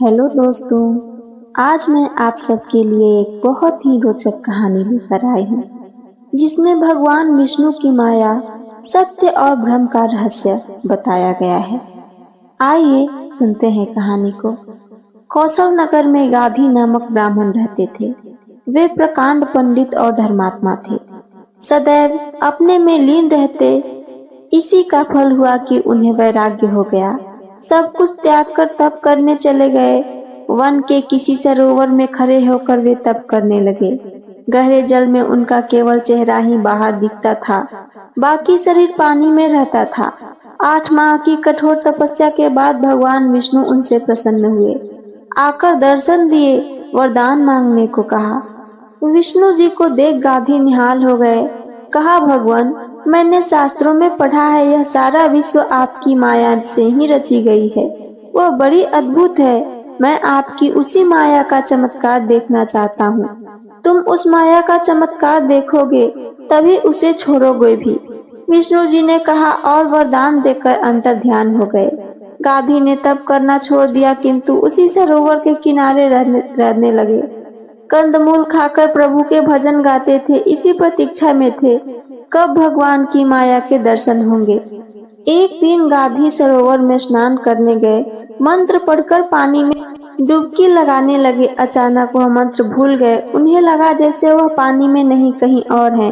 Hello दोस्तों। आज मैं आप सबके लिए एक बहुत ही रोचक कहानी लेकर आई हूँ जिसमें भगवान विष्णु की माया, सत्य और भ्रम का रहस्य बताया गया है। आइए सुनते हैं कहानी को। कौशल नगर में गाधी नामक ब्राह्मण रहते थे। वे प्रकांड पंडित और धर्मात्मा थे, सदैव अपने में लीन रहते। इसी का फल हुआ कि उन्हें वैराग्य हो गया। सब कुछ त्याग कर तप करने चले गए। वन के किसी सरोवर में खड़े होकर वे तप करने लगे। गहरे जल में उनका केवल चेहरा ही बाहर दिखता था, बाकी शरीर पानी में रहता था। 8 माह की कठोर तपस्या के बाद भगवान विष्णु उनसे प्रसन्न हुए। आकर दर्शन दिए, वरदान मांगने को कहा। विष्णु जी को देख गाधी निहाल हो गए। कहा, भगवान, मैंने शास्त्रों में पढ़ा है यह सारा विश्व आपकी माया से ही रची गई है। वह बड़ी अद्भुत है। मैं आपकी उसी माया का चमत्कार देखना चाहता हूँ। तुम उस माया का चमत्कार देखोगे तभी उसे छोड़ोगे भी। विष्णु जी ने कहा और वरदान देकर अंतर ध्यान हो गए। गाधी ने तप करना छोड़ दिया, किंतु उसी सरोवर के किनारे रहने लगे। कंदमूल खाकर प्रभु के भजन गाते थे। इसी प्रतीक्षा में थे कब भगवान की माया के दर्शन होंगे। एक दिन गाधी सरोवर में स्नान करने गए। मंत्र पढ़कर पानी में डुबकी लगाने लगे। अचानक वह मंत्र भूल गए। उन्हें लगा जैसे वह पानी में नहीं कहीं और हैं।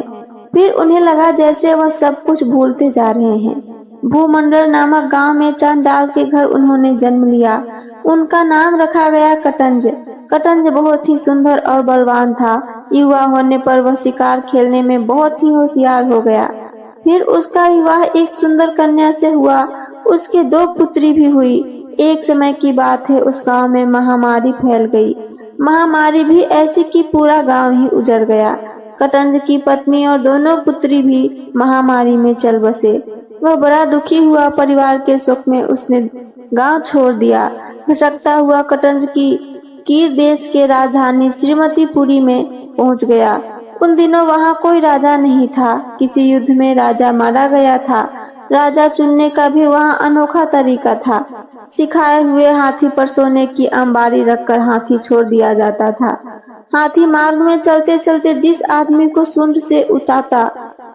फिर उन्हें लगा जैसे वह सब कुछ भूलते जा रहे हैं। भूमंडल नामक गांव में चांडाल के घर उन्होंने जन्म लिया। उनका नाम रखा गया कटंज। कटंज बहुत ही सुंदर और बलवान था। युवा होने पर वह शिकार खेलने में बहुत ही होशियार हो गया। फिर उसका विवाह एक सुंदर कन्या से हुआ। उसके 2 पुत्री भी हुई। एक समय की बात है, उस गांव में महामारी फैल गई। महामारी भी ऐसी कि पूरा गांव ही उजड़ गया। कटंज की पत्नी और दोनों पुत्री भी महामारी में चल बसे। वह बड़ा दुखी हुआ। परिवार के शोक में उसने गांव छोड़ दिया। भटकता हुआ कटंज की कीर देश के राजधानी श्रीमतीपुरी में पहुंच गया। उन दिनों वहां कोई राजा नहीं था। किसी युद्ध में राजा मारा गया था। राजा चुनने का भी वहां अनोखा तरीका था। सिखाए हुए हाथी पर सोने की अंबारी रखकर हाथी छोड़ दिया जाता था। हाथी मार्ग में चलते चलते जिस आदमी को सूंड से उठाता,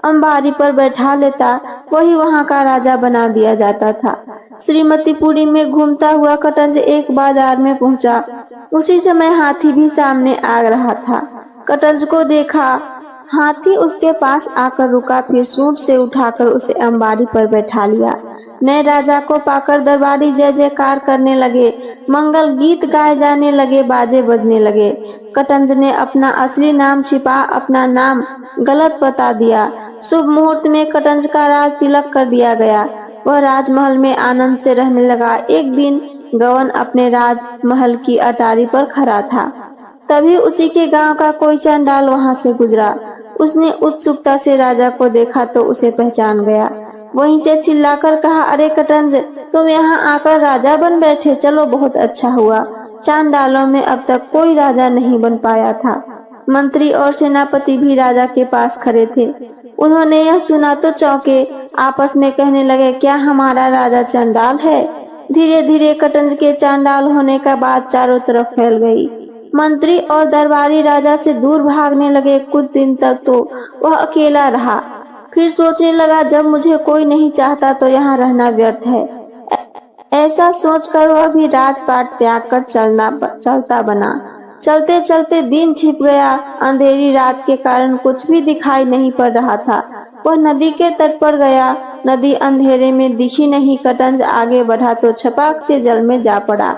अंबारी पर बैठा लेता, वही वहां का राजा बना दिया जाता था। श्रीमतीपुरी में घूमता हुआ कटंज एक बाजार में पहुंचा। उसी समय हाथी भी सामने आ रहा था। कटंज को देखा। हाथी उसके पास आकर रुका, फिर सूंड से उठाकर उसे अंबारी पर बैठा लिया। नए राजा को पाकर दरबारी जय जयकार करने लगे। मंगल गीत गाए जाने लगे, बाजे बजने लगे। कटंज ने अपना असली नाम छिपा अपना नाम गलत बता दिया। शुभ मुहूर्त में कटंज का राज तिलक कर दिया गया। वह राजमहल में आनंद से रहने लगा। एक दिन गवन अपने राजमहल की अटारी पर खड़ा था। तभी उसी के गांव का कोई चांडाल वहां से गुजरा। उसने उत्सुकता से राजा को देखा तो उसे पहचान गया। वहीं से चिल्लाकर कहा, अरे कटंज, तुम यहाँ आकर राजा बन बैठे। चलो, बहुत अच्छा हुआ। चांडालों में अब तक कोई राजा नहीं बन पाया था। मंत्री और सेनापति भी राजा के पास खड़े थे। उन्होंने यह सुना तो चौंके। आपस में कहने लगे, क्या हमारा राजा चांडाल है? धीरे धीरे कटंज के चांडाल होने का बात चारों तरफ फैल गई। मंत्री और दरबारी राजा से दूर भागने लगे। कुछ दिन तक तो वह अकेला रहा। फिर सोचने लगा, जब मुझे कोई नहीं चाहता तो यहाँ रहना व्यर्थ है। ऐसा सोचकर वह भी राजपाट त्याग कर चलता बना। चलते चलते दिन छिप गया। अंधेरी रात के कारण कुछ भी दिखाई नहीं पड़ रहा था। वह नदी के तट पर गया। नदी अंधेरे में दिखी नहीं। कटंज आगे बढ़ा तो छपाक से जल में जा पड़ा।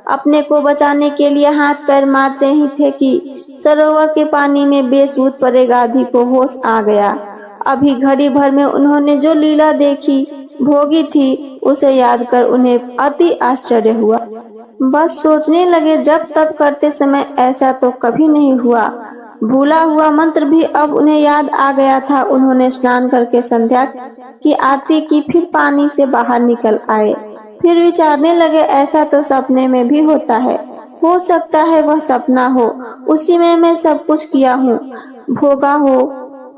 अपने को बचाने के लिए हाथ पैर मारते ही थे कि सरोवर के पानी में बेसुध पड़े गाधी को होश आ गया। अभी घड़ी भर में उन्होंने जो लीला देखी भोगी थी, उसे याद कर उन्हें अति आश्चर्य हुआ। बस सोचने लगे, जब तप करते समय ऐसा तो कभी नहीं हुआ। भूला हुआ मंत्र भी अब उन्हें याद आ गया था। उन्होंने स्नान करके संध्या की आरती की, फिर पानी से बाहर निकल आए। फिर विचारने लगे, ऐसा तो सपने में भी होता है। हो सकता है वह सपना हो। उसी में मैं सब कुछ किया हूँ, भोगा हो।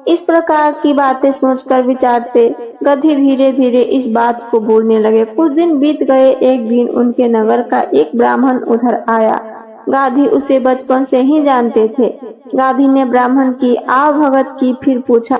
इस प्रकार की बातें सोचकर विचारते गांधी धीरे धीरे इस बात को भूलने लगे। कुछ दिन बीत गए। एक दिन उनके नगर का एक ब्राह्मण उधर आया। गांधी उसे बचपन से ही जानते थे। गांधी ने ब्राह्मण की आवभगत की, फिर पूछा,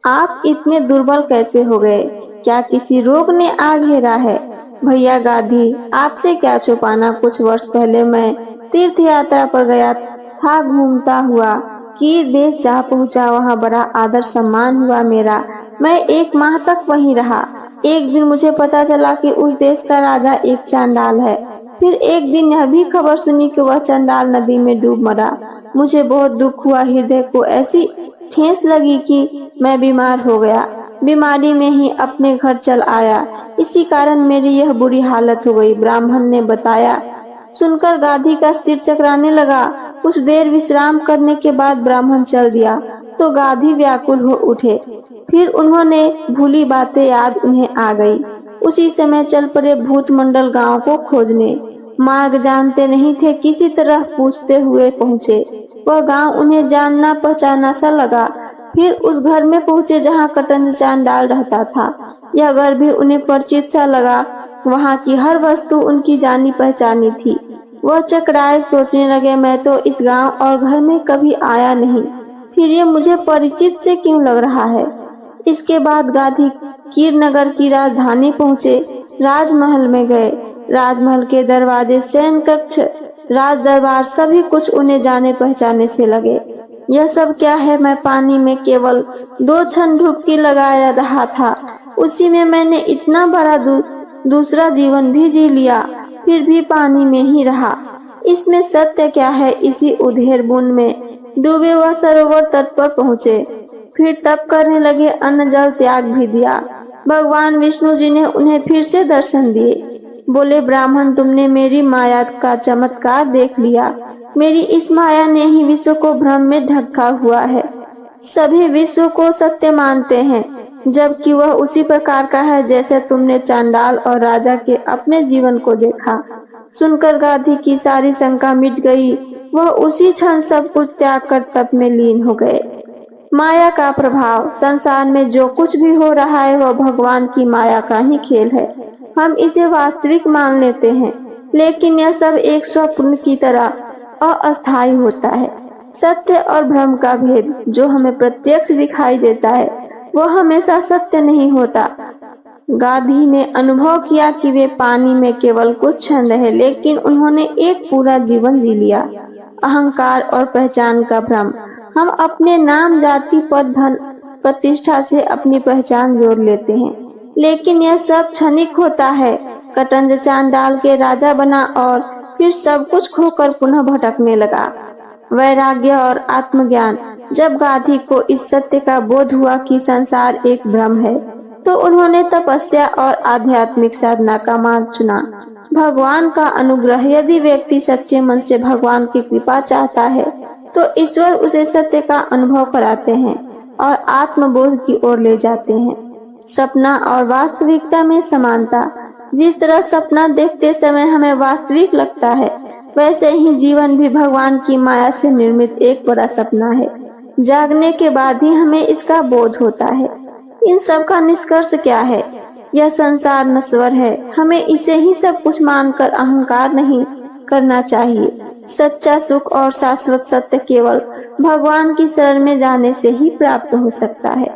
आप इतने दुर्बल कैसे हो गए? क्या किसी रोग ने आ घेरा है? भैया गांधी, आपसे क्या छुपाना, कुछ वर्ष पहले मैं तीर्थ यात्रा पर गया था। घूमता हुआ कीर देश जा पहुंचा। वहां बड़ा आदर सम्मान हुआ मेरा। मैं 1 माह तक वहीं रहा। एक दिन मुझे पता चला कि उस देश का राजा एक चांडाल है। फिर एक दिन यह भी खबर सुनी कि वह चांडाल नदी में डूब मरा। मुझे बहुत दुख हुआ। हृदय को ऐसी ठेस लगी कि मैं बीमार हो गया। बीमारी में ही अपने घर चल आया। इसी कारण मेरी यह बुरी हालत हो गई, ब्राह्मण ने बताया। सुनकर गांधी का सिर चकराने लगा। कुछ देर विश्राम करने के बाद ब्राह्मण चल दिया तो गांधी व्याकुल हो उठे। फिर उन्होंने भूली बातें याद उन्हें आ गई। उसी समय चल पड़े भूत मंडल गांव को खोजने। मार्ग जानते नहीं थे, किसी तरह पूछते हुए पहुँचे। वह गांव उन्हें जानना पहचाना सा लगा। फिर उस घर में पहुँचे जहाँ कटंज चांडाल रहता था। यह घर भी उन्हें परिचित सा लगा। वहाँ की हर वस्तु उनकी जानी पहचानी थी। वह चकराए, सोचने लगे, मैं तो इस गांव और घर में कभी आया नहीं, फिर ये मुझे परिचित से क्यों लग रहा है। इसके बाद गांधी कीरनगर की राजधानी पहुँचे। राजमहल में गए। राजमहल के दरवाजे, शयन कक्ष, राज दरबार सभी कुछ उन्हें जाने पहचाने से लगे। यह सब क्या है? मैं पानी में केवल 2 क्षण डुबकी लगाया रहा था, उसी में मैंने इतना बड़ा दूसरा जीवन भी जी लिया, फिर भी पानी में ही रहा। इसमें सत्य क्या है? इसी उधेड़ बूंद में डूबे वह सरोवर तट पर पहुँचे। फिर तप करने लगे, अन्न जल त्याग भी दिया। भगवान विष्णु जी ने उन्हें फिर से दर्शन दिए। बोले, ब्राह्मण, तुमने मेरी माया का चमत्कार देख लिया। मेरी इस माया ने ही विश्व को भ्रम में ढका हुआ है। सभी विश्व को सत्य मानते हैं, जबकि वह उसी प्रकार का है जैसे तुमने चांडाल और राजा के अपने जीवन को देखा। सुनकर गांधी की सारी शंका मिट गई। वह उसी क्षण सब कुछ त्याग कर तप में लीन हो गए। माया का प्रभाव। संसार में जो कुछ भी हो रहा है वह भगवान की माया का ही खेल है। हम इसे वास्तविक मान लेते हैं, लेकिन यह सब एक स्वप्न की तरह अस्थायी होता है। सत्य और भ्रम का भेद जो हमें प्रत्यक्ष दिखाई देता है वह हमेशा सत्य नहीं होता। गांधी ने अनुभव किया कि वे पानी में केवल कुछ क्षण रहे, लेकिन उन्होंने एक पूरा जीवन जी लिया। अहंकार और पहचान का भ्रम। हम अपने नाम, जाति, पद, धन, प्रतिष्ठा से अपनी पहचान जोड़ लेते हैं, लेकिन यह सब क्षणिक होता है। कटंज चांडाल के राजा बना और फिर सब कुछ खोकर पुनः भटकने लगा। वैराग्य और आत्मज्ञान। जब गांधी को इस सत्य का बोध हुआ कि संसार एक भ्रम है, तो उन्होंने तपस्या और आध्यात्मिक साधना का मार्ग चुना। भगवान का अनुग्रह। यदि व्यक्ति सच्चे मन से भगवान की कृपा चाहता है तो ईश्वर उसे सत्य का अनुभव कराते हैं और आत्मबोध की ओर ले जाते हैं। सपना और वास्तविकता में समानता। जिस तरह सपना देखते समय हमें वास्तविक लगता है, वैसे ही जीवन भी भगवान की माया से निर्मित एक बड़ा सपना है। जागने के बाद ही हमें इसका बोध होता है। इन सब का निष्कर्ष क्या है? यह संसार नश्वर है। हमें इसे ही सब कुछ मानकर अहंकार नहीं करना चाहिए। सच्चा सुख और शाश्वत सत्य केवल भगवान की शरण में जाने से ही प्राप्त हो सकता है।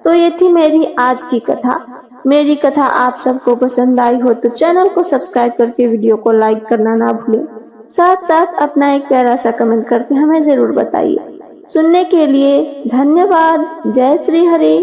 तो ये थी मेरी आज की कथा। मेरी कथा आप सबको पसंद आई हो तो चैनल को सब्सक्राइब करके वीडियो को लाइक करना ना भूलें। साथ साथ अपना एक प्यारा सा कमेंट करके हमें जरूर बताइए। सुनने के लिए धन्यवाद। जय श्री हरि।